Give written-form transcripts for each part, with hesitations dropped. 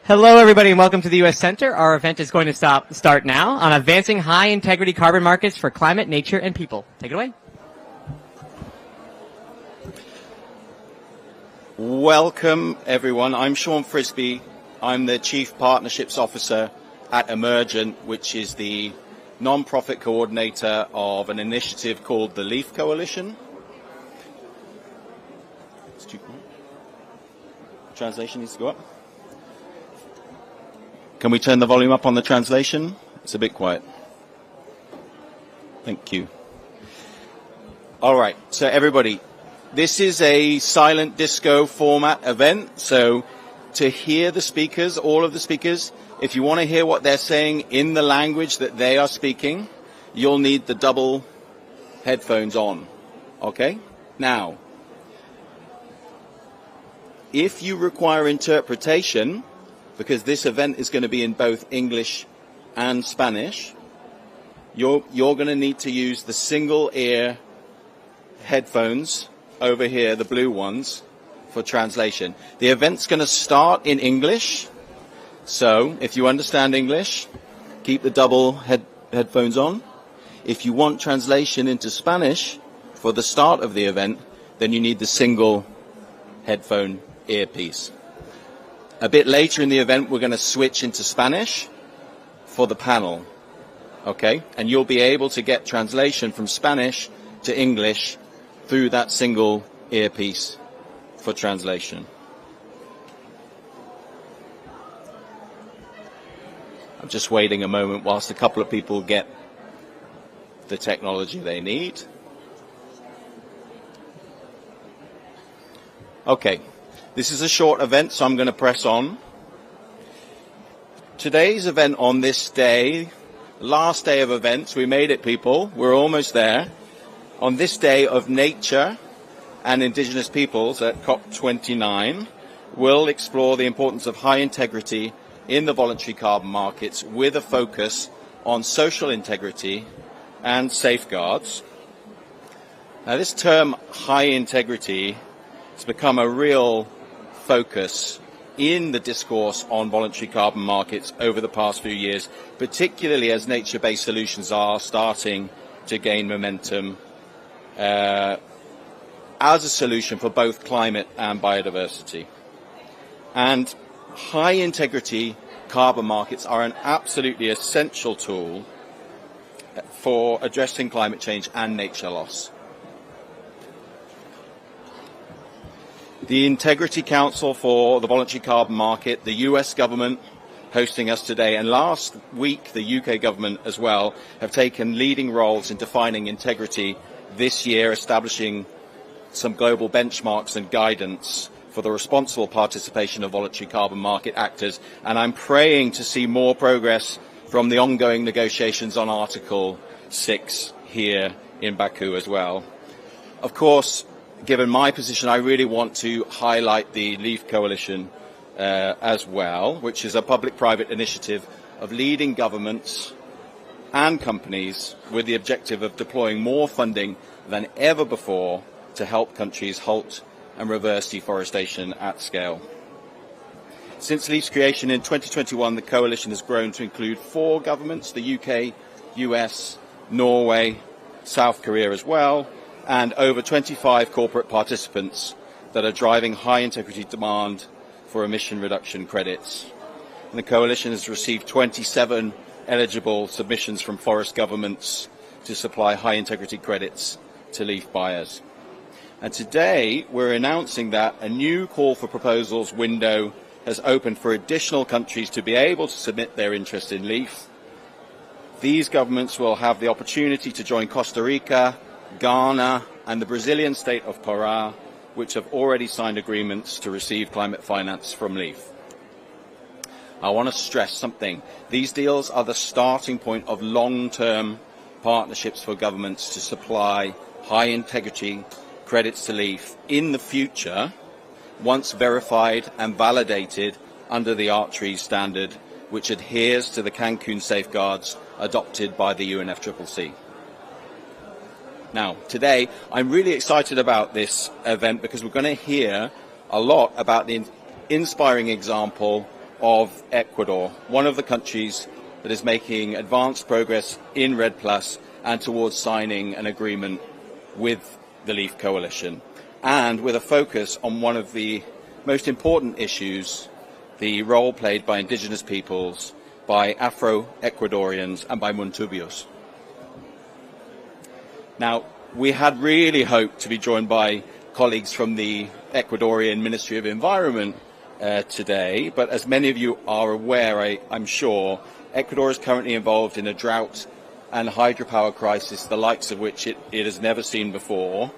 Hello, everybody, and welcome to the U.S. Center. Our event is going to start now on advancing high-integrity carbon markets for climate, nature, and people. Take it away. Welcome, everyone. I'm Sean Frisby. I'm the Chief Partnerships Officer at Emergent, which is the non-profit coordinator of an initiative called the LEAF Coalition. Translation needs to go up. Can we turn the volume up on the translation? It's a bit quiet. Thank you. All right, so everybody, this is a silent disco format event. So to hear the speakers, all of the speakers, if you want to hear what they're saying in the language that they are speaking, you'll need the double headphones on. Okay? Now, if you require interpretation, because this event is going to be in both English and Spanish, you're going to need to use the single ear headphones over here, the blue ones, for translation. The event's going to start in English, so if you understand English, keep the double headphones on. If you want translation into Spanish for the start of the event, then you need the single headphone earpiece. A bit later in the event, we're going to switch into Spanish for the panel, okay? And you'll be able to get translation from Spanish to English through that single earpiece for translation. I'm just waiting a moment whilst a couple of people get the technology they need. Okay. This is a short event, so I'm going to press on. Today's event on this day, last day of events, we made it, people. We're almost there. On this day of nature and Indigenous peoples at COP29, we'll explore the importance of high integrity in the voluntary carbon markets with a focus on social integrity and safeguards. Now, this term high integrity has become a real focus in the discourse on voluntary carbon markets over the past few years, particularly as nature-based solutions are starting to gain momentum as a solution for both climate and biodiversity. And high-integrity carbon markets are an absolutely essential tool for addressing climate change and nature loss. The Integrity Council for the Voluntary Carbon Market, the US government hosting us today, and last week the UK government as well, have taken leading roles in defining integrity this year, establishing some global benchmarks and guidance for the responsible participation of voluntary carbon market actors. And I'm praying to see more progress from the ongoing negotiations on Article 6 here in Baku as well. Of course, given my position, I really want to highlight the LEAF Coalition as well, which is a public-private initiative of leading governments and companies with the objective of deploying more funding than ever before to help countries halt and reverse deforestation at scale. Since LEAF's creation in 2021, the coalition has grown to include 4 governments, the UK, US, Norway, South Korea as well, and over 25 corporate participants that are driving high integrity demand for emission reduction credits. And the coalition has received 27 eligible submissions from forest governments to supply high integrity credits to leaf buyers. And today we're announcing that a new call for proposals window has opened for additional countries to be able to submit their interest in leaf. These governments will have the opportunity to join Costa Rica, Ghana and the Brazilian state of Pará, which have already signed agreements to receive climate finance from LEAF. I want to stress something. These deals are the starting point of long-term partnerships for governments to supply high-integrity credits to LEAF in the future, once verified and validated under the ARC-Trees standard, which adheres to the Cancun safeguards adopted by the UNFCCC. Now, today, I'm really excited about this event because we're going to hear a lot about the inspiring example of Ecuador, one of the countries that is making advanced progress in REDD+ and towards signing an agreement with the Leaf Coalition, and with a focus on one of the most important issues, the role played by indigenous peoples, by Afro-Ecuadorians and by Montubios. Now, we had really hoped to be joined by colleagues from the Ecuadorian Ministry of Environment today, but as many of you are aware, I'm sure, Ecuador is currently involved in a drought and hydropower crisis, the likes of which it has never seen before,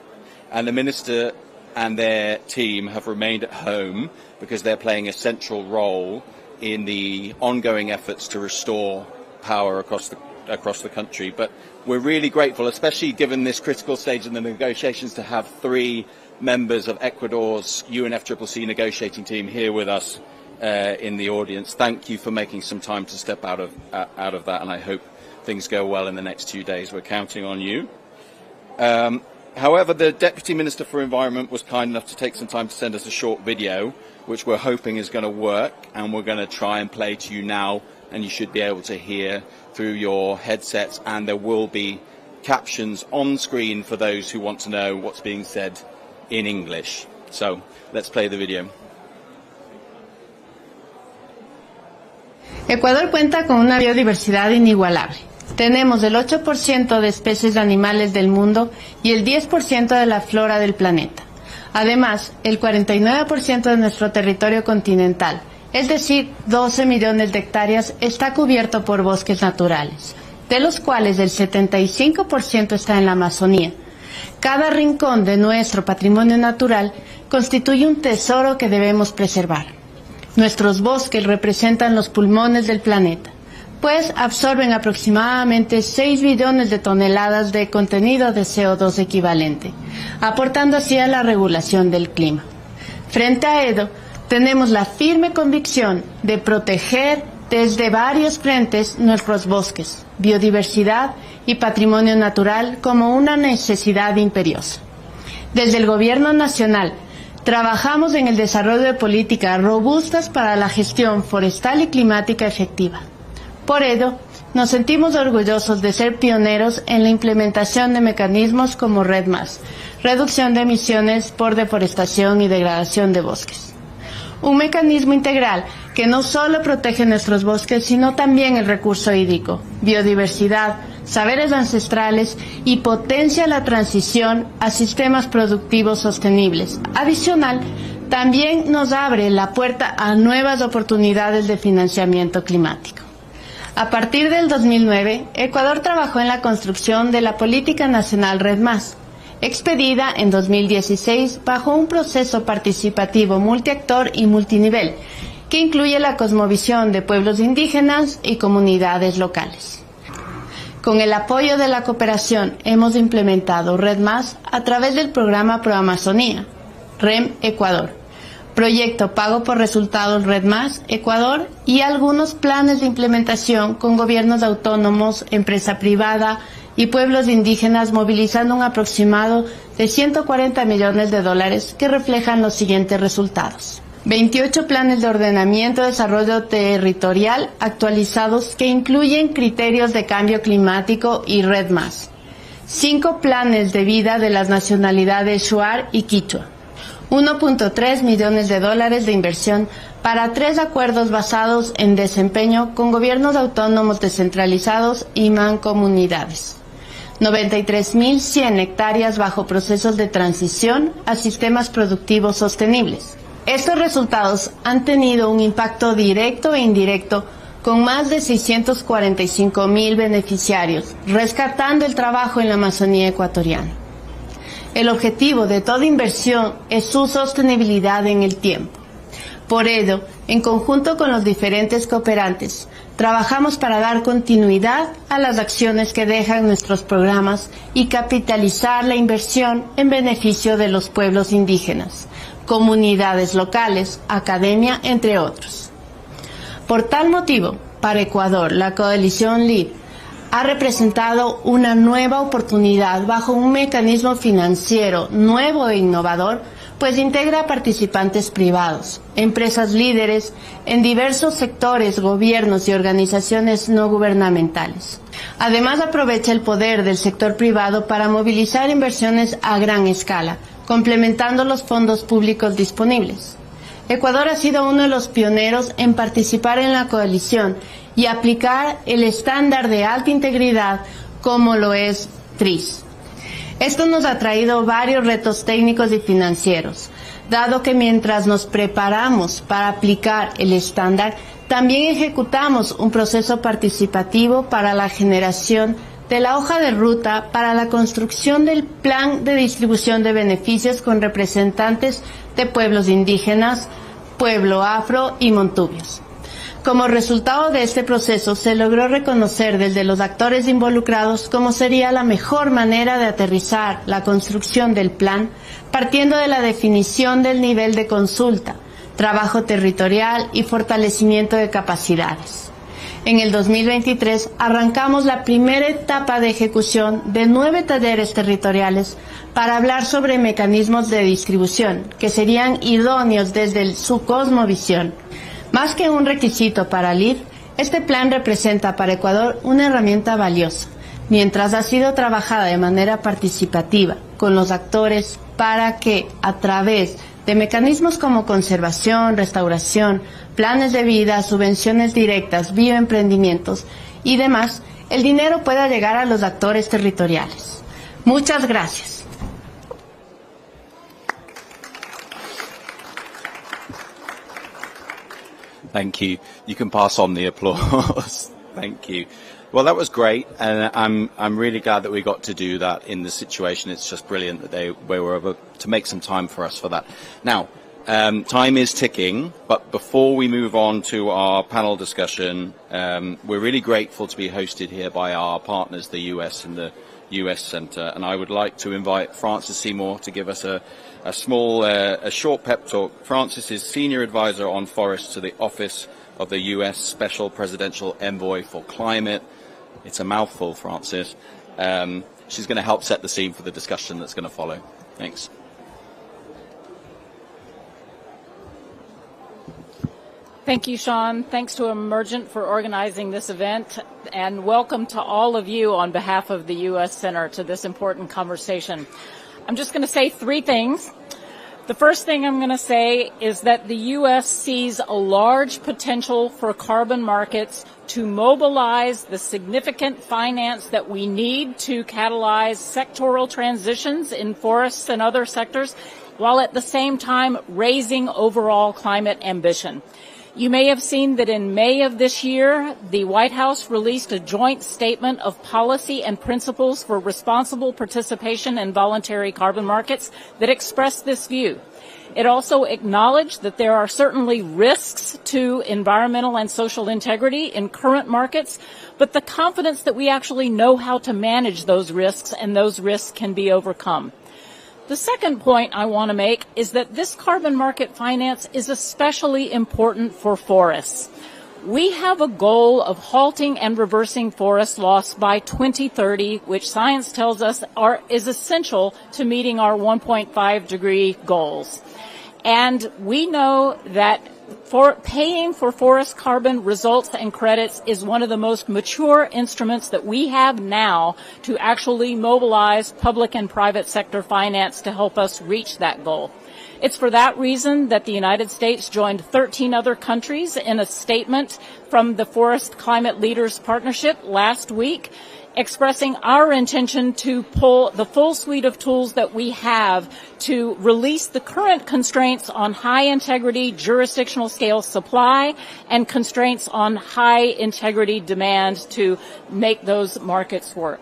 and the Minister and their team have remained at home because they're playing a central role in the ongoing efforts to restore power across the country. But we're really grateful, especially given this critical stage in the negotiations, to have 3 members of Ecuador's UNFCCC negotiating team here with us in the audience. Thank you for making some time to step out of that, and I hope things go well in the next 2 days. We're counting on you. However, the Deputy Minister for Environment was kind enough to take some time to send us a short video, which we're hoping is going to work, and we're going to try and play to you now, and you should be able to hear through your headsets, and there will be captions on screen for those who want to know what's being said in English. So, let's play the video. Ecuador cuenta con una biodiversidad inigualable. Tenemos el 8% de especies animales del mundo y el 10% de la flora del planeta. Además, el 49% de nuestro territorio continental, es decir, 12 millones de hectáreas, está cubierto por bosques naturales, de los cuales el 75% está en la Amazonía. Cada rincón de nuestro patrimonio natural constituye un tesoro que debemos preservar. Nuestros bosques representan los pulmones del planeta, pues absorben aproximadamente 6 billones de toneladas de contenido de CO2 equivalente, aportando así a la regulación del clima. Frente a ello, tenemos la firme convicción de proteger desde varios frentes nuestros bosques, biodiversidad y patrimonio natural como una necesidad imperiosa. Desde el Gobierno Nacional, trabajamos en el desarrollo de políticas robustas para la gestión forestal y climática efectiva. Por ello, nos sentimos orgullosos de ser pioneros en la implementación de mecanismos como REDD+, reducción de emisiones por deforestación y degradación de bosques. Un mecanismo integral que no solo protege nuestros bosques, sino también el recurso hídrico, biodiversidad, saberes ancestrales y potencia la transición a sistemas productivos sostenibles. Adicional, también nos abre la puerta a nuevas oportunidades de financiamiento climático. A partir del 2009, Ecuador trabajó en la construcción de la Política Nacional REDD+, expedida en 2016 bajo un proceso participativo multiactor y multinivel, que incluye la cosmovisión de pueblos indígenas y comunidades locales. Con el apoyo de la cooperación hemos implementado REDD+ a través del programa Pro Amazonía, REM Ecuador, proyecto pago por resultados REDD+ Ecuador y algunos planes de implementación con gobiernos autónomos, empresa privada y pueblos indígenas, movilizando un aproximado de $140 millones que reflejan los siguientes resultados. 28 planes de ordenamiento y desarrollo territorial actualizados que incluyen criterios de cambio climático y REDD+. 5 planes de vida de las nacionalidades Shuar y Quichua. $1.3 millones de inversión para 3 acuerdos basados en desempeño con gobiernos autónomos descentralizados y mancomunidades. 93.100 hectáreas bajo procesos de transición a sistemas productivos sostenibles. Estos resultados han tenido un impacto directo e indirecto con más de 645.000 beneficiarios, rescatando el trabajo en la Amazonía ecuatoriana. El objetivo de toda inversión es su sostenibilidad en el tiempo. Por ello, en conjunto con los diferentes cooperantes, trabajamos para dar continuidad a las acciones que dejan nuestros programas y capitalizar la inversión en beneficio de los pueblos indígenas, comunidades locales, academia, entre otros. Por tal motivo, para Ecuador, la coalición LEAD ha representado una nueva oportunidad bajo un mecanismo financiero nuevo e innovador pues integra a participantes privados, empresas líderes en diversos sectores, gobiernos y organizaciones no gubernamentales. Además, aprovecha el poder del sector privado para movilizar inversiones a gran escala, complementando los fondos públicos disponibles. Ecuador ha sido uno de los pioneros en participar en la coalición y aplicar el estándar de alta integridad como lo es TRIS. Esto nos ha traído varios retos técnicos y financieros, dado que mientras nos preparamos para aplicar el estándar, también ejecutamos un proceso participativo para la generación de la hoja de ruta para la construcción del plan de distribución de beneficios con representantes de pueblos indígenas, pueblo afro y montubios. Como resultado de este proceso, se logró reconocer desde los actores involucrados cómo sería la mejor manera de aterrizar la construcción del plan, partiendo de la definición del nivel de consulta, trabajo territorial y fortalecimiento de capacidades. En el 2023 arrancamos la primera etapa de ejecución de 9 talleres territoriales para hablar sobre mecanismos de distribución que serían idóneos desde su cosmovisión. Más que un requisito para LID, este plan representa para Ecuador una herramienta valiosa, mientras ha sido trabajada de manera participativa con los actores para que, a través de mecanismos como conservación, restauración, planes de vida, subvenciones directas, bioemprendimientos y demás, el dinero pueda llegar a los actores territoriales. Muchas gracias. Thank you. You can pass on the applause. Thank you. Well, that was great, and I'm really glad that we got to do that in the situation. It's just brilliant that they were able to make some time for us for that. Now, time is ticking, but before we move on to our panel discussion, we're really grateful to be hosted here by our partners, the US and the US Centre, and I would like to invite Francis Seymour to give us a short pep talk. Francis is Senior Advisor on Forests to the Office of the US Special Presidential Envoy for Climate. It's a mouthful, Francis. She's going to help set the scene for the discussion that's going to follow. Thanks. Thank you, Sean. Thanks to Emergent for organizing this event, and welcome to all of you on behalf of the U.S. Center to this important conversation. I'm just going to say 3 things. The first thing I'm going to say is that the U.S. sees a large potential for carbon markets to mobilize the significant finance that we need to catalyze sectoral transitions in forests and other sectors, while at the same time raising overall climate ambition. You may have seen that in May of this year, the White House released a joint statement of policy and principles for responsible participation in voluntary carbon markets that expressed this view. It also acknowledged that there are certainly risks to environmental and social integrity in current markets, but the confidence that we actually know how to manage those risks and those risks can be overcome. The second point I want to make is that this carbon market finance is especially important for forests. We have a goal of halting and reversing forest loss by 2030, which science tells us is essential to meeting our 1.5 degree goals. And we know that paying for forest carbon results and credits is one of the most mature instruments that we have now to actually mobilize public and private sector finance to help us reach that goal. It's for that reason that the United States joined 13 other countries in a statement from the Forest Climate Leaders Partnership last week, expressing our intention to pull the full suite of tools that we have to release the current constraints on high integrity jurisdictional scale supply and constraints on high integrity demand to make those markets work.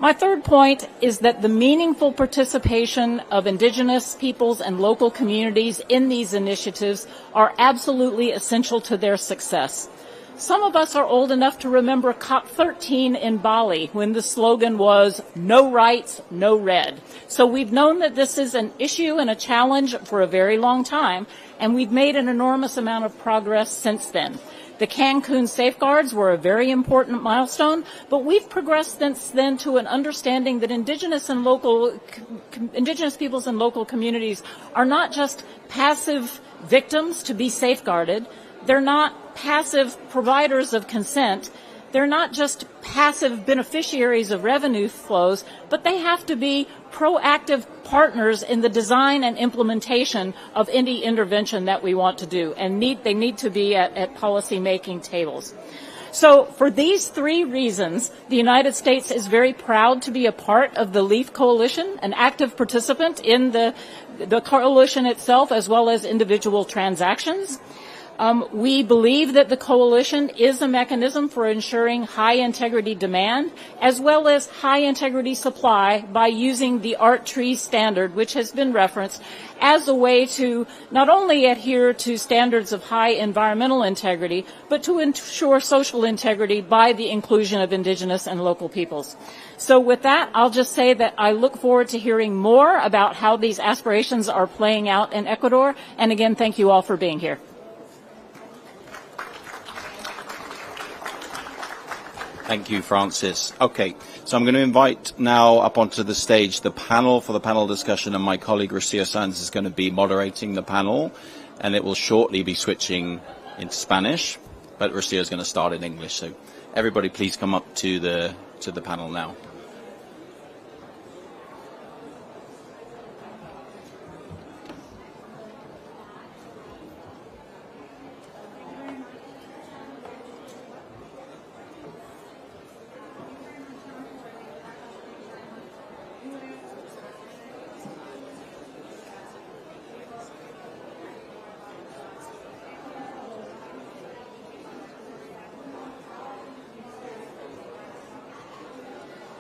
My third point is that the meaningful participation of Indigenous peoples and local communities in these initiatives are absolutely essential to their success. Some of us are old enough to remember COP29 in Bali when the slogan was "No rights, no red." So we've known that this is an issue and a challenge for a very long time, and we've made an enormous amount of progress since then. The Cancun safeguards were a very important milestone, but we've progressed since then to an understanding that indigenous peoples and local communities are not just passive victims to be safeguarded. They're not passive providers of consent. They're not just passive beneficiaries of revenue flows, but they have to be proactive partners in the design and implementation of any intervention that we want to do, and they need to be at policy-making tables. So for these three reasons, the United States is very proud to be a part of the LEAF Coalition, an active participant in the coalition itself, as well as individual transactions. We believe that the coalition is a mechanism for ensuring high-integrity demand as well as high-integrity supply by using the ART tree standard, which has been referenced, as a way to not only adhere to standards of high environmental integrity, but to ensure social integrity by the inclusion of indigenous and local peoples. So with that, I'll just say that I look forward to hearing more about how these aspirations are playing out in Ecuador. And again, thank you all for being here. Thank you, Francis. Okay, so I'm going to invite now up onto the stage the panel for the panel discussion, and my colleague Rocio Sanz is going to be moderating the panel, and it will shortly be switching into Spanish, but Rocio is going to start in English. So everybody please come up to the panel now.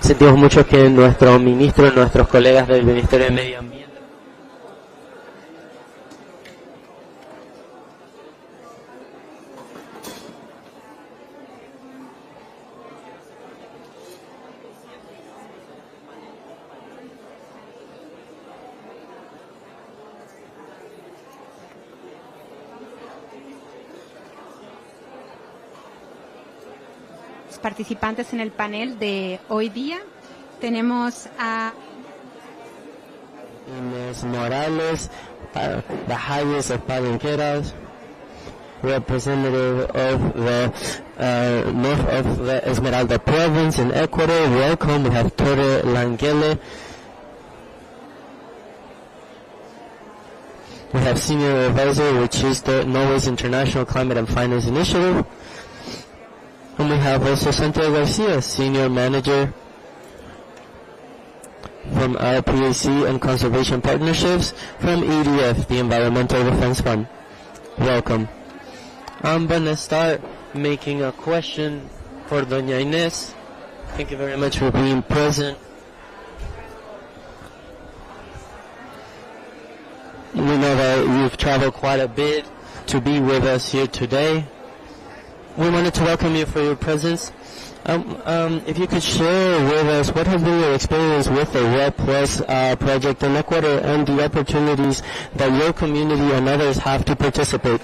Sentimos mucho que nuestro ministro, nuestros colegas del Ministerio de Medio Ambiente participantes en el panel de hoy día. Tenemos a Inés Morales, the highest of Palenqueras, representative of the north of the Esmeralda province in Ecuador. Welcome. We have Torre Langele. We have senior advisor, which is the Norway's International Climate and Finance Initiative. And we have also Santiago Garcia, Senior Manager from RPAC and Conservation Partnerships from EDF, the Environmental Defense Fund. Welcome. I'm going to start making a question for Doña Inés. Thank you very much for being present. We know that you've traveled quite a bit to be with us here today. We wanted to welcome you for your presence. If you could share with us what has been your experience with the RED Plus project in Ecuador and the opportunities that your community and others have to participate.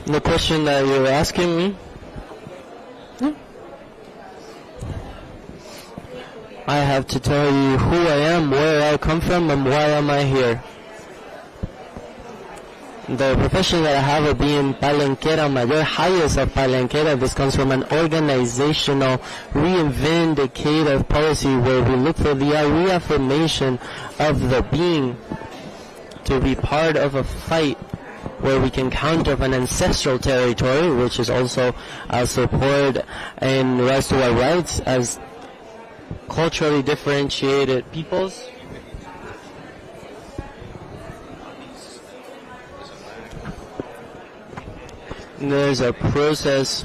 The question that you're asking me? I have to tell you who I am, where I come from, and why am I here. The profession that I have of being Palenquera Mayor, highest of Palenquera, this comes from an organizational reivindicative policy where we look for the reaffirmation of the being to be part of a fight where we can counter an ancestral territory, which is also support and rise to our rights as culturally differentiated peoples. There's a process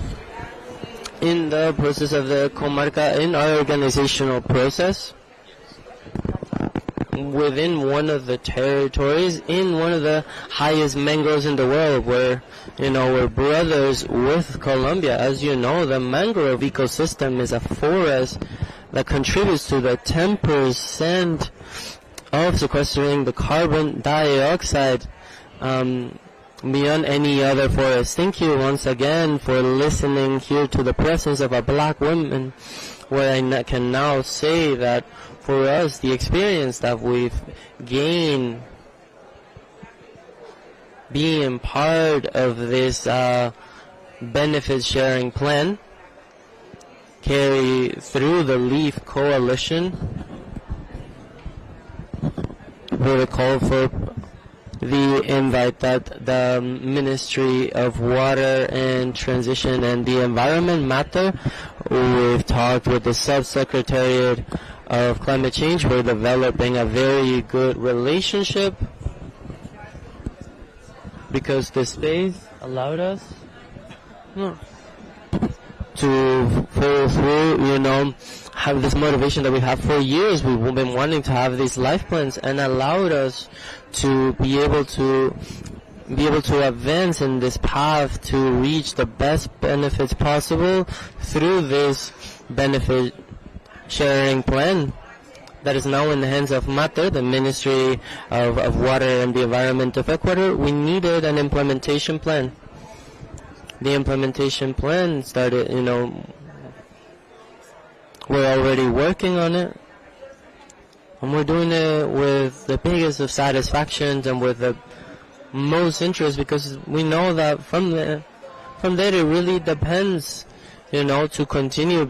in the process of the comarca, in our organizational process, within one of the territories, in one of the highest mangroves in the world, where, we're brothers with Colombia. As you know, the mangrove ecosystem is a forest that contributes to the 10% of sequestering the carbon dioxide beyond any other forest. Thank you once again for listening here to the presence of a black woman, where I can now say that for us, the experience that we've gained being part of this benefit sharing plan carry through the LEAF Coalition with a call for the invite that the Ministry of Water and Transition and the Environment matter. We've talked with the Subsecretariat of Climate Change. We're developing a very good relationship because the space allowed us to follow through, have this motivation that we have for years. We've been wanting to have these life plans, and allowed us to be able to advance in this path to reach the best benefits possible through this benefit sharing plan that is now in the hands of MATER, the Ministry of Water and the Environment of Ecuador. We needed an implementation plan. The implementation plan started, we're already working on it, and we're doing it with the biggest of satisfactions and with the most interest, because we know that from there it really depends, to continue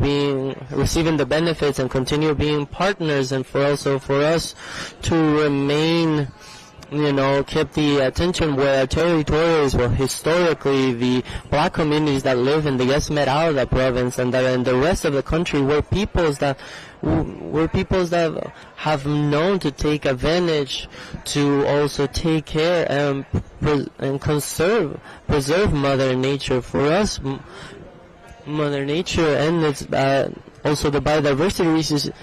receiving the benefits and continue being partners, and for us to remain, keep the attention where our territories, well, historically, the black communities that live in the Esmeralda province and that in the rest of the country were peoples that have known to take advantage, to also take care and preserve Mother Nature. For us, Mother Nature and its, also the biodiversity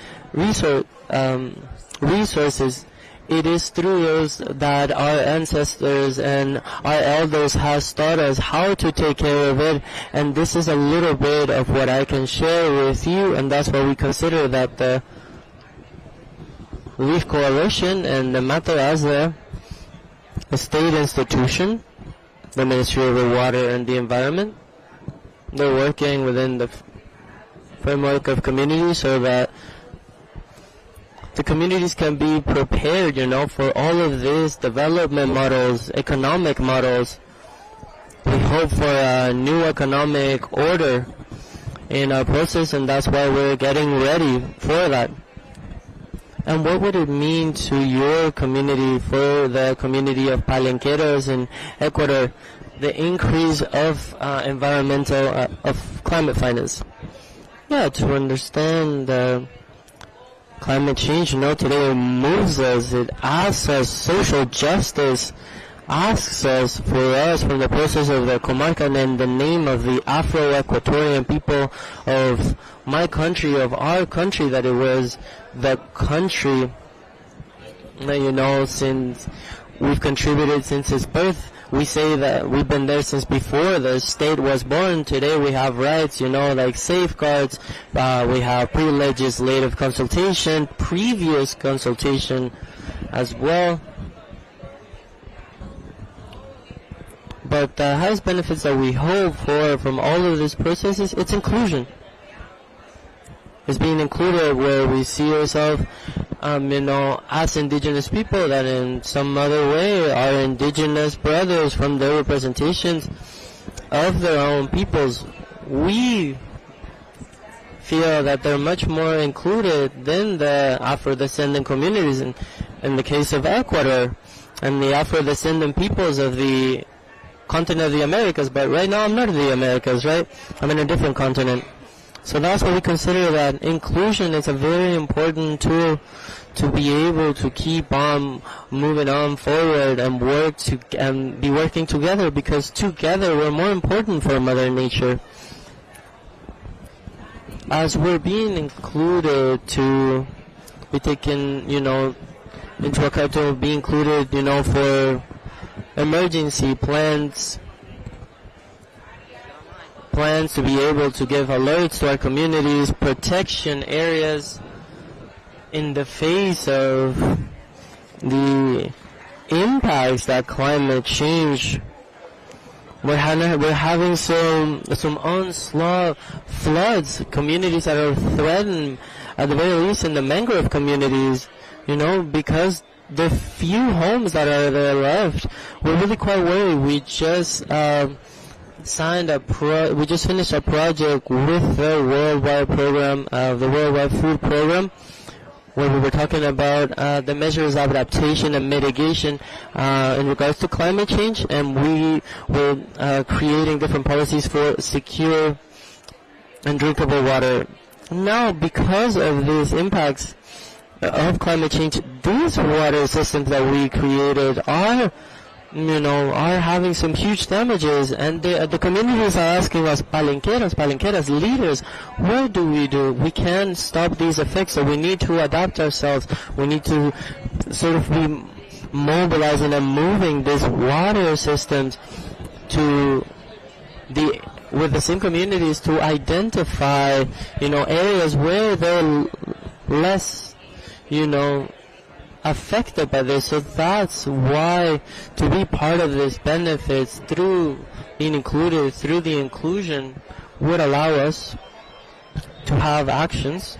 resources, it is through those that our ancestors and our elders has taught us how to take care of it, and this is a little bit of what I can share with you, and that's why we consider that the LEAF Coalition and the MATER as a state institution, the Ministry of the Water and the Environment, they're working within the framework of communities so that the communities can be prepared, for all of these development models, economic models. We hope for a new economic order in our process, and that's why we're getting ready for that. And what would it mean to your community, for the community of Palenqueros in Ecuador, the increase of of climate finance? Yeah, to understand climate change, today it moves us, it asks us, social justice asks us, for us, from the process of the Comarca and in the name of the Afro-Equatorian people of my country, of our country, that it was the country that, since we've contributed since its birth. We say that we've been there since before the state was born. Today we have rights, like safeguards. We have pre-legislative consultation, previous consultation as well. But the highest benefits that we hope for from all of these processes, it's inclusion. It's being included where we see ourselves, as indigenous people, that in some other way our indigenous brothers, from their representations of their own peoples, we feel that they're much more included than the Afro-descendant communities in the case of Ecuador and the Afro-descendant peoples of the continent of the Americas. But right now I'm not in the Americas, right? I'm in a different continent. So that's why we consider that inclusion is a very important tool to be able to keep on moving on forward and be working together, because together we're more important for Mother Nature. As we're being included to be taken, into account, to be included, for emergency plans to be able to give alerts to our communities, protection areas in the face of the impacts that climate change. We're having some onslaught floods, communities that are threatened, at the very least in the mangrove communities, because the few homes that are there left, we're really quite worried. We just we just finished a project with the Worldwide Program, the Worldwide Food Program, where we were talking about the measures of adaptation and mitigation in regards to climate change, and we were creating different policies for secure and drinkable water. Now, because of these impacts of climate change, these water systems that we created are having some huge damages, and the communities are asking us, palenqueras, leaders, what do? We can't stop these effects, so we need to adapt ourselves. We need to sort of be mobilizing and moving these water systems with the same communities to identify, areas where they're less, affected by this. So that's why to be part of this benefits through being included, through the inclusion, would allow us to have actions,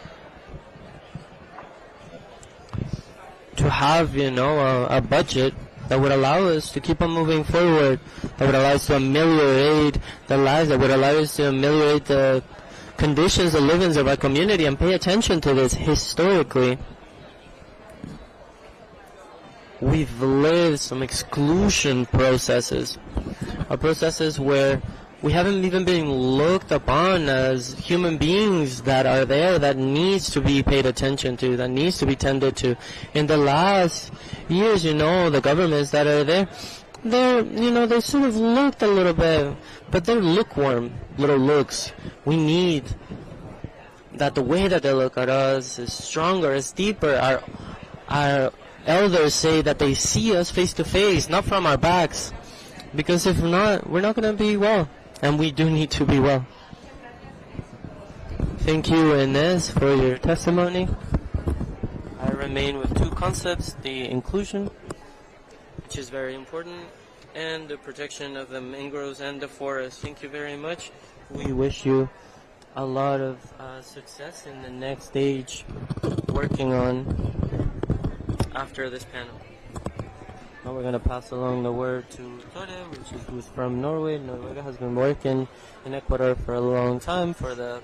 to have, a budget that would allow us to keep on moving forward, that would allow us to ameliorate the lives, that would allow us to ameliorate the conditions, the livings of our community, and pay attention to this historically. We've lived some exclusion processes where we haven't even been looked upon as human beings that are there, that needs to be paid attention to, that needs to be tended to. In the last years, the governments that are there, they sort of looked a little bit, but they're lukewarm little looks. We need that the way that they look at us is stronger, is deeper. Our elders say that they see us face to face, not from our backs, because if not, we're not going to be well, and we do need to be well. Thank you, Inez, for your testimony. I remain with two concepts: the inclusion, which is very important, and the protection of the mangroves and the forest. Thank you very much. We wish you a lot of success in the next stage working on after this panel. Now we're going to pass along the word to Tore, who's from Norway. Norway has been working in Ecuador for a long time for the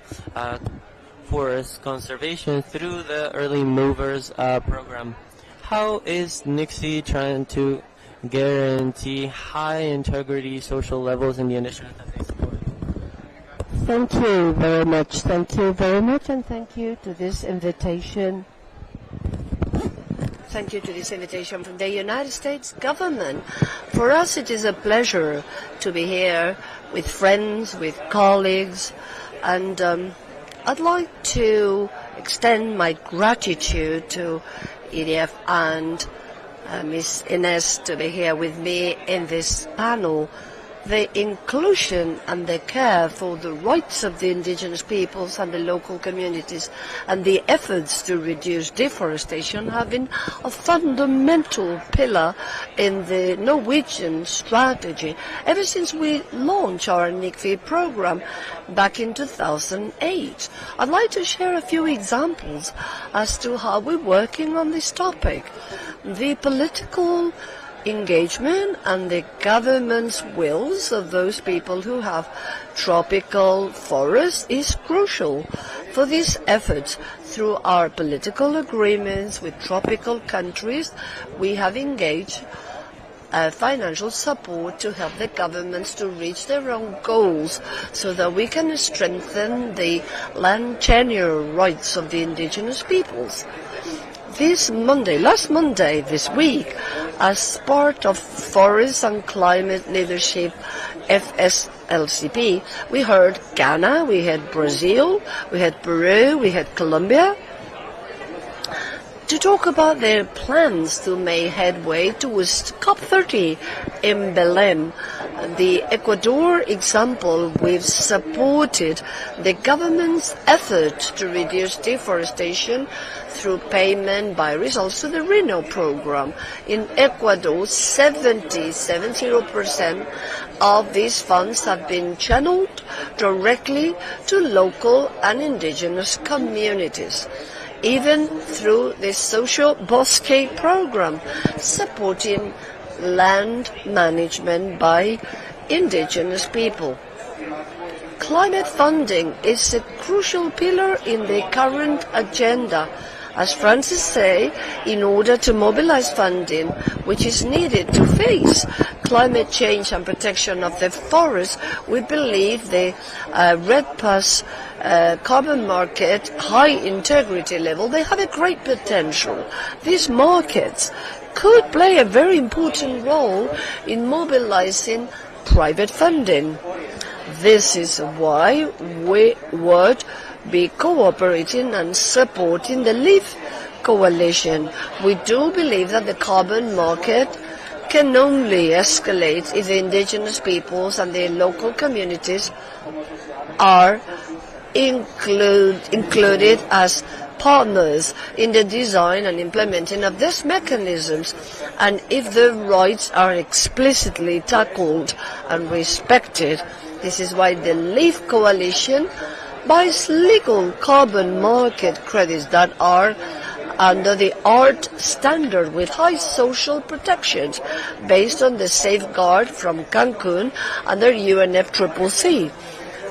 forest conservation through the Early Movers program. How is NICSI trying to guarantee high integrity social levels in the initiative that they support? Thank you very much. Thank you very much, and thank you to this invitation. Thank you to this invitation from the United States government. For us, it is a pleasure to be here with friends, with colleagues, and I'd like to extend my gratitude to EDF and Ms. Inez to be here with me in this panel. The inclusion and the care for the rights of the indigenous peoples and the local communities and the efforts to reduce deforestation have been a fundamental pillar in the Norwegian strategy ever since we launched our NICFI program back in 2008. I'd like to share a few examples as to how we're working on this topic. The political engagement and the government's wills of those people who have tropical forests is crucial for these efforts. Through our political agreements with tropical countries, we have engaged financial support to help the governments to reach their own goals so that we can strengthen the land tenure rights of the indigenous peoples. This week, as part of Forest and Climate Leadership FSLCP, we heard Ghana, we had Brazil, we had Peru, we had Colombia. to talk about their plans to make headway towards COP30 in Belém. The Ecuador example, we've supported the government's effort to reduce deforestation through payment by results to the Reno program. In Ecuador, 70% of these funds have been channeled directly to local and indigenous communities, even through the social bosque program, supporting land management by indigenous people. Climate funding is a crucial pillar in the current agenda. As Francis said, in order to mobilize funding, which is needed to face climate change and protection of the forest, we believe the REDPA's carbon market high integrity level, they have a great potential. These markets could play a very important role in mobilizing private funding. This is why we would be cooperating and supporting the LEAF coalition. We do believe that the carbon market can only escalate if the indigenous peoples and the local communities are included as partners in the design and implementing of these mechanisms, and if their rights are explicitly tackled and respected. This is why the LEAF coalition buys legal carbon market credits that are under the ART standard with high social protections based on the safeguard from Cancun under UNFCCC.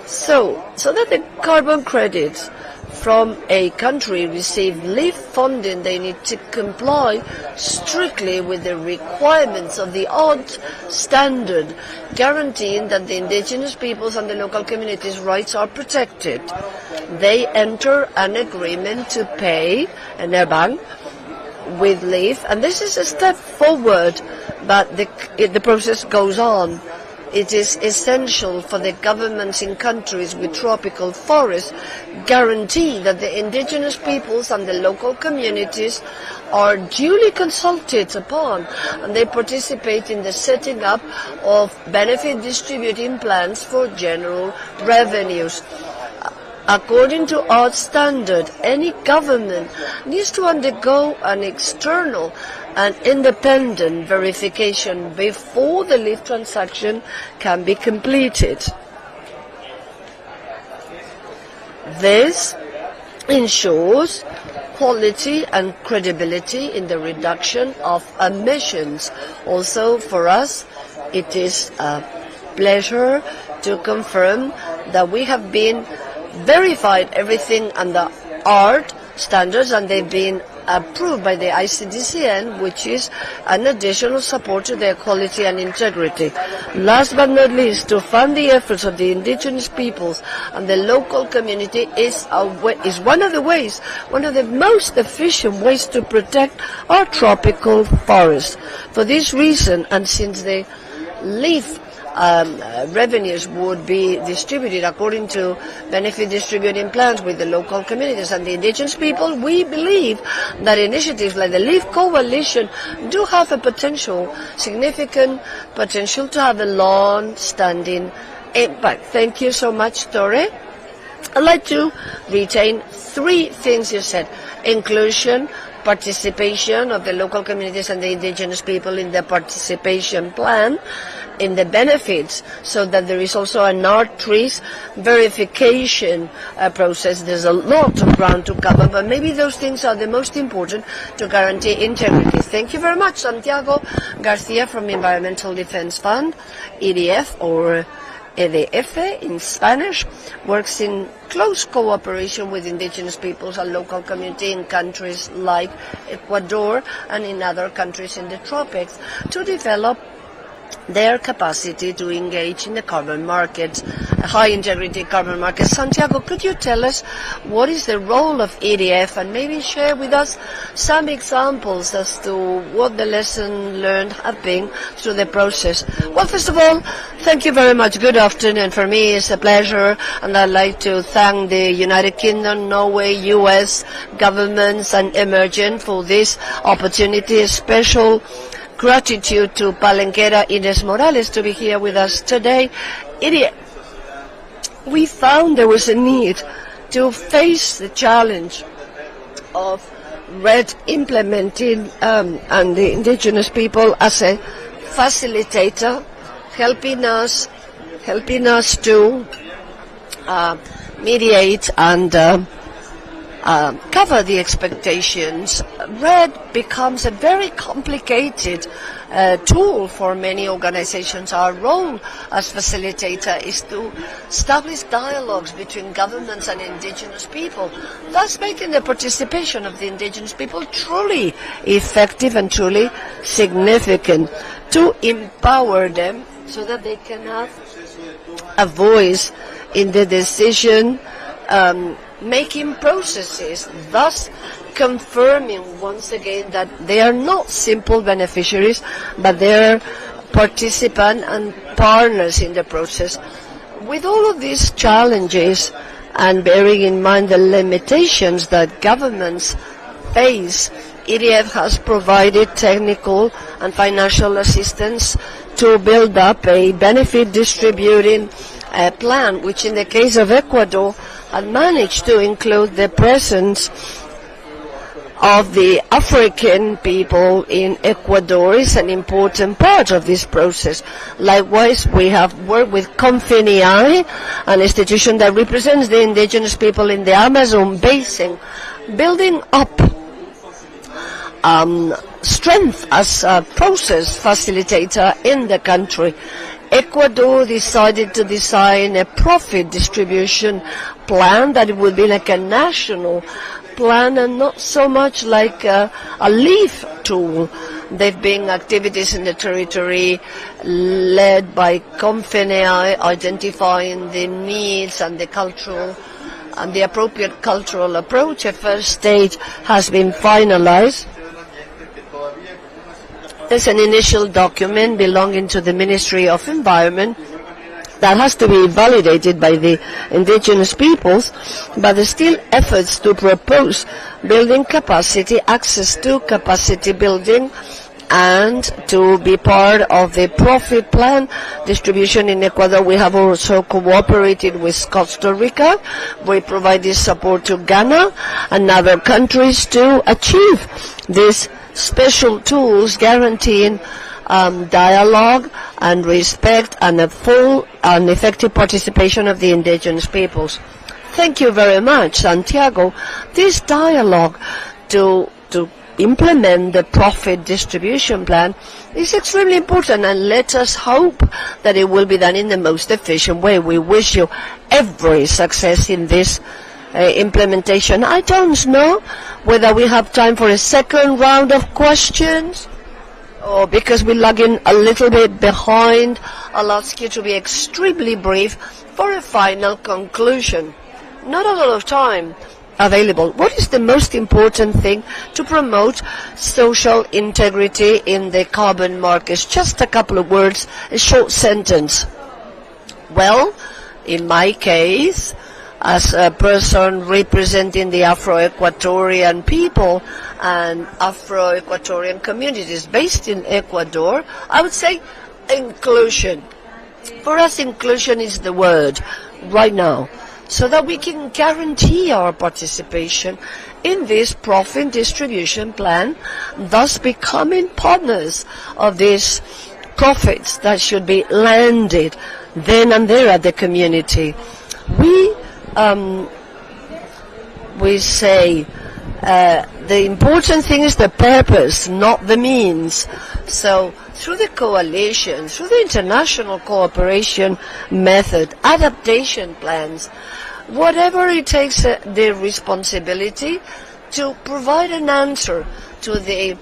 So that the carbon credits from a country receive LEAF funding, they need to comply strictly with the requirements of the ART standard, guaranteeing that the indigenous peoples and the local communities' rights are protected. They enter an agreement to pay an bank with LEAF, and this is a step forward, but the process goes on. It is essential for the governments in countries with tropical forests guarantee that the indigenous peoples and the local communities are duly consulted upon, and they participate in the setting up of benefit distributing plans for general revenues. According to our standard, any government needs to undergo an external and independent verification before the LEAF transaction can be completed. This ensures quality and credibility in the reduction of emissions. Also, for us, it is a pleasure to confirm that we have been verified everything under ART standards, and they've been approved by the ICDCN, which is an additional support to their quality and integrity. Last but not least, to fund the efforts of the indigenous peoples and the local community is one of the ways, one of the most efficient ways to protect our tropical forests. For this reason, and since the LEAF revenues would be distributed according to benefit distributing plans with the local communities and the indigenous people, we believe that initiatives like the LEAF Coalition do have a significant potential to have a long-standing impact. Thank you so much, Tore. I'd like to retain three things you said: inclusion, participation of the local communities and the indigenous people in the participation plan, in the benefits, so that there is also an R3 verification process. There's a lot of ground to cover, but maybe those things are the most important to guarantee integrity. Thank you very much. Santiago Garcia from Environmental Defense Fund, EDF, or EDF in Spanish, works in close cooperation with indigenous peoples and local community in countries like Ecuador and in other countries in the tropics to develop their capacity to engage in the carbon market, high-integrity carbon market. Santiago, could you tell us what is the role of EDF and maybe share with us some examples as to what the lessons learned have been through the process? Well, first of all, thank you very much. Good afternoon. For me, it's a pleasure, and I'd like to thank the United Kingdom, Norway, US governments and Emergent for this opportunity. A special gratitude to Palenquera Ines Morales to be here with us today. We found there was a need to face the challenge of RED implementing and the indigenous people as a facilitator, helping us to mediate and cover the expectations. RED becomes a very complicated tool for many organizations. Our role as facilitator is to establish dialogues between governments and indigenous people, thus making the participation of the indigenous people truly effective and truly significant, to empower them so that they can have a voice in the decision making processes, thus confirming once again that they are not simple beneficiaries, but they are participants and partners in the process. With all of these challenges, and bearing in mind the limitations that governments face, EDF has provided technical and financial assistance to build up a benefit distributing plan, which in the case of Ecuador had managed to include the presence of the African people in Ecuador is an important part of this process. Likewise, we have worked with COP29, an institution that represents the indigenous people in the Amazon basin, building up strength as a process facilitator in the country. Ecuador decided to design a profit distribution plan that would be like a national plan and not so much like a leaf tool. There have been activities in the territory led by COP29 identifying the needs and the cultural and the appropriate cultural approach. A first stage has been finalized. There's an initial document belonging to the Ministry of Environment that has to be validated by the indigenous peoples, but there's still efforts to propose building capacity, access to capacity building, and to be part of the profit plan distribution in Ecuador. We have also cooperated with Costa Rica. We provide this support to Ghana and other countries to achieve these special tools guaranteeing dialogue and respect and a full and effective participation of the indigenous peoples. Thank you very much, Santiago. This dialogue to implement the profit distribution plan is extremely important, and let us hope that it will be done in the most efficient way. We wish you every success in this implementation. I don't know whether we have time for a second round of questions, or because we're lagging a little bit behind, I'll ask you to be extremely brief for a final conclusion. Not a lot of time available. What is the most important thing to promote social integrity in the carbon markets? Just a couple of words, a short sentence. Well, in my case, as a person representing the Afro-Equatorian people and Afro-Equatorian communities based in Ecuador, I would say inclusion. For us, inclusion is the word right now, so that we can guarantee our participation in this profit distribution plan, thus becoming partners of these profits that should be landed then and there at the community. We say the important thing is the purpose, not the means. So through the coalition, through the international cooperation method, adaptation plans, whatever it takes, the responsibility to provide an answer to the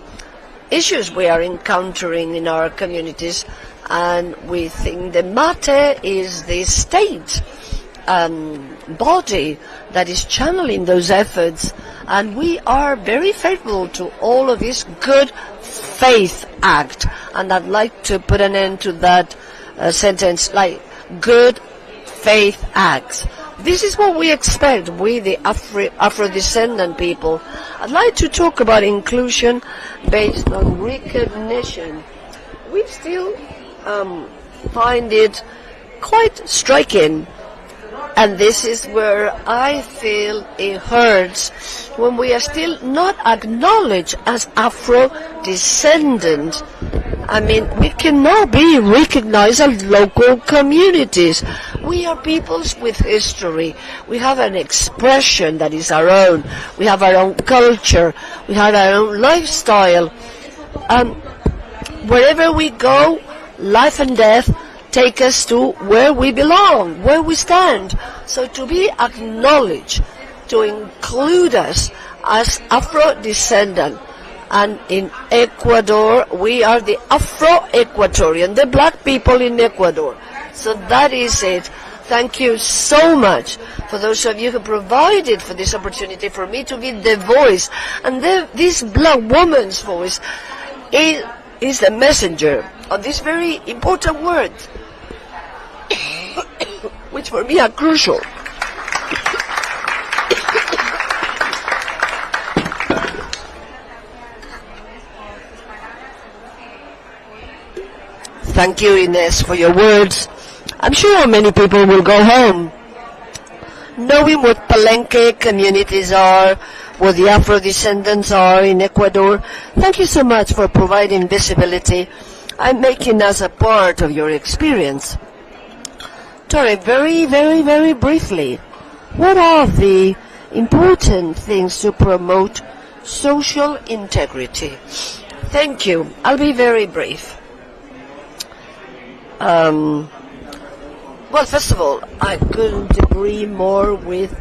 issues we are encountering in our communities, and we think the matter is the state body that is channeling those efforts, and we are very faithful to all of this good faith act, and I'd like to put an end to that sentence, like good faith acts. This is what we expect, we the Afro-descendant people. I'd like to talk about inclusion based on recognition. We still find it quite striking, and this is where I feel it hurts, when we are still not acknowledged as Afro-descendant. I mean, we cannot be recognized as local communities. We are peoples with history. We have an expression that is our own. We have our own culture. We have our own lifestyle. Wherever we go, life and death take us to where we belong, where we stand. So to be acknowledged, to include us as Afro-descendant, and in Ecuador, we are the Afro-Equatorian, the black people in Ecuador. So that is it. Thank you so much for those of you who provided for this opportunity for me to be the voice. And this black woman's voice is the messenger of this very important word, which for me are crucial. Thank you, Ines, for your words. I'm sure many people will go home knowing what Palenque communities are, what the Afro-descendants are in Ecuador. Thank you so much for providing visibility and making us a part of your experience. Tore, very, very, very briefly, what are the important things to promote social integrity? Thank you. I'll be very brief. Well, first of all, I couldn't agree more with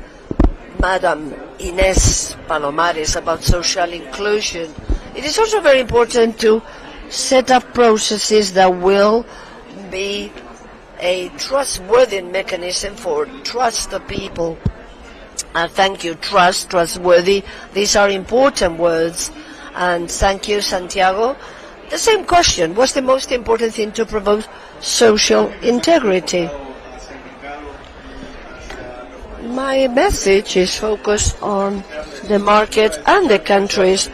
Madam Ines Palomares about social inclusion. It is also very important to set up processes that will be a trustworthy mechanism for trust of people. And thank you, trust, trustworthy. These are important words. And thank you, Santiago. The same question, what's the most important thing to promote social integrity? My message is focused on the market and the countries,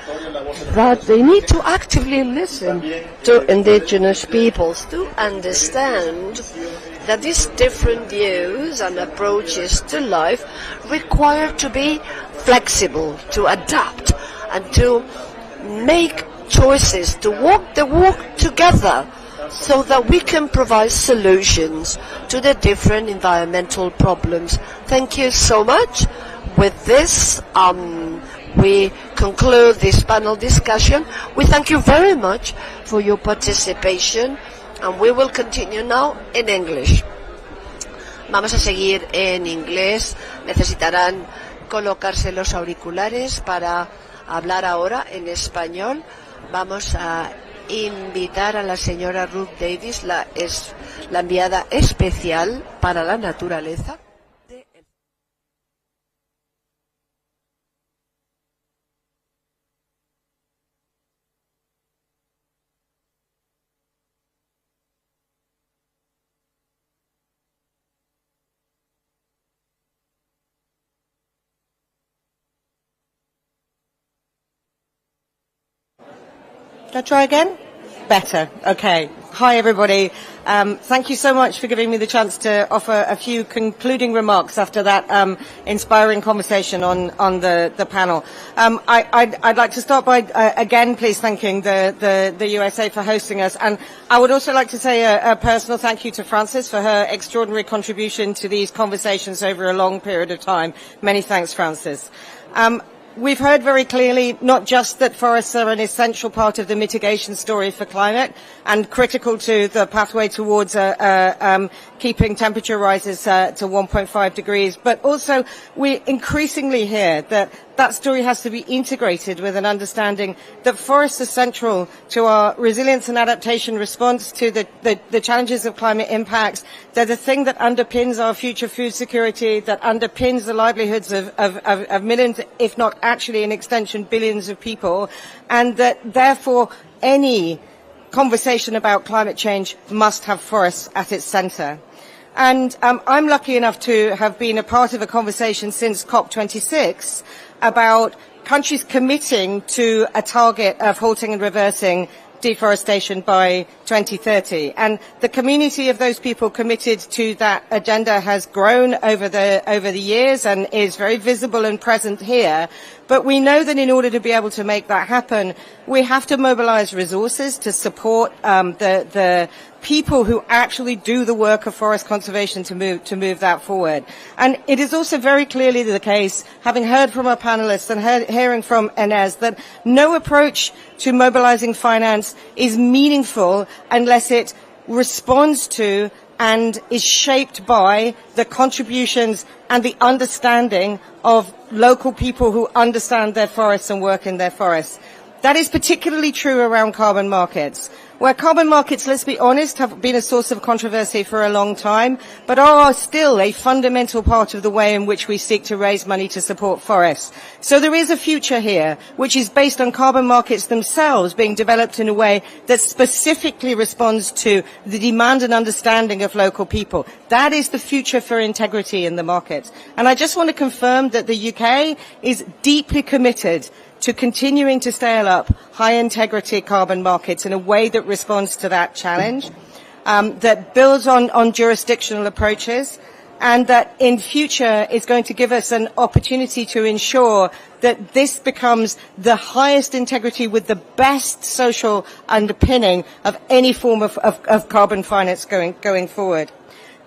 that they need to actively listen to indigenous peoples to understand that these different views and approaches to life require to be flexible, to adapt, and to make choices, to walk the walk together, so that we can provide solutions to the different environmental problems. Thank you so much. With this, we conclude this panel discussion. We thank you very much for your participation, and we will continue now in English. Vamos a seguir en inglés. Necesitarán colocarse los auriculares para hablar ahora en español. Vamos a invitar a la señora Ruth Davis, la enviada especial para la naturaleza. Shall I try again? Better. Okay. Hi, everybody. Thank you so much for giving me the chance to offer a few concluding remarks after that inspiring conversation on the panel. I'd like to start by, again, please thanking the USA for hosting us. And I would also like to say a personal thank you to Frances for her extraordinary contribution to these conversations over a long period of time. Many thanks, Frances. We've heard very clearly not just that forests are an essential part of the mitigation story for climate and critical to the pathway towards keeping temperature rises to 1.5 degrees, but also we increasingly hear that that story has to be integrated with an understanding that forests are central to our resilience and adaptation response to the challenges of climate impacts. They're the thing that underpins our future food security, that underpins the livelihoods of millions, if not actually in extension billions of people, and that therefore any conversation about climate change must have forests at its centre. And I'm lucky enough to have been a part of a conversation since COP26 about countries committing to a target of halting and reversing deforestation by 2030. And the community of those people committed to that agenda has grown over the years and is very visible and present here. But we know that in order to be able to make that happen, we have to mobilize resources to support the people who actually do the work of forest conservation to move that forward. And it is also very clearly the case, having heard from our panelists and hearing from Inez, that no approach to mobilizing finance is meaningful unless it responds to and is shaped by the contributions and the understanding of local people who understand their forests and work in their forests. That is particularly true around carbon markets, where carbon markets, let's be honest, have been a source of controversy for a long time, but are still a fundamental part of the way in which we seek to raise money to support forests. So there is a future here, which is based on carbon markets themselves being developed in a way that specifically responds to the demand and understanding of local people. That is the future for integrity in the market. And I just want to confirm that the UK is deeply committed to continuing to scale up high-integrity carbon markets in a way that responds to that challenge, that builds on jurisdictional approaches, and that in future is going to give us an opportunity to ensure that this becomes the highest integrity with the best social underpinning of any form of carbon finance going forward.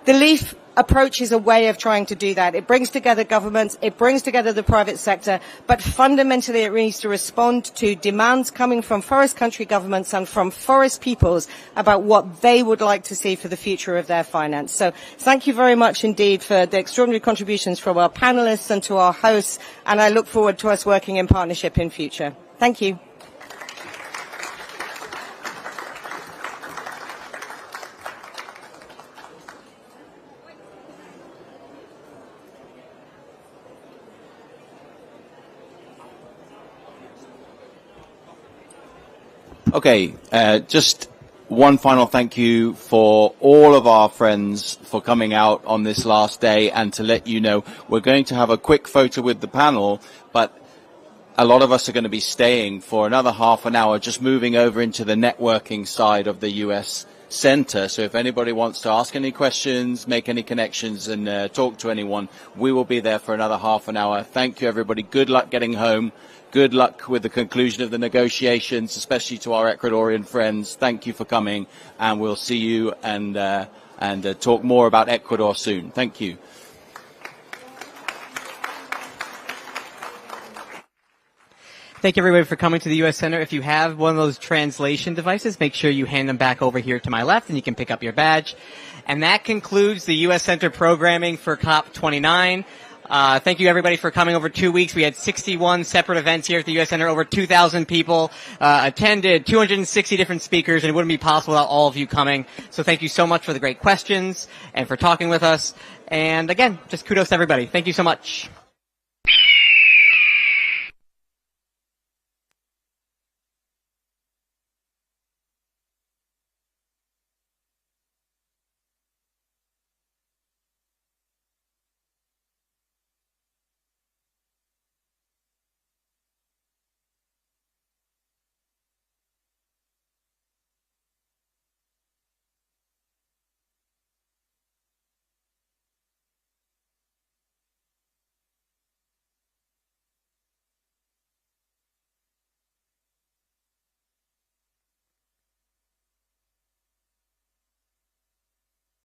The LEAF approach is a way of trying to do that. It brings together governments, it brings together the private sector, but fundamentally it needs to respond to demands coming from forest country governments and from forest peoples about what they would like to see for the future of their finance. So thank you very much indeed for the extraordinary contributions from our panelists and to our hosts, and I look forward to us working in partnership in future. Thank you. Okay, just one final thank you for all of our friends for coming out on this last day, and to let you know we're going to have a quick photo with the panel, but a lot of us are going to be staying for another half an hour, just moving over into the networking side of the US Center. So if anybody wants to ask any questions, make any connections, and talk to anyone, we will be there for another half an hour. Thank you, everybody. Good luck getting home. Good luck with the conclusion of the negotiations, especially to our Ecuadorian friends. Thank you for coming, and we'll see you and talk more about Ecuador soon. Thank you. Thank you, everybody, for coming to the U.S. Center. If you have one of those translation devices, make sure you hand them back over here to my left, and you can pick up your badge. And that concludes the U.S. Center programming for COP29. Thank you, everybody, for coming over 2 weeks. We had 61 separate events here at the U.S. Center. Over 2,000 people attended, 260 different speakers, and it wouldn't be possible without all of you coming. So thank you so much for the great questions and for talking with us. And again, just kudos to everybody. Thank you so much.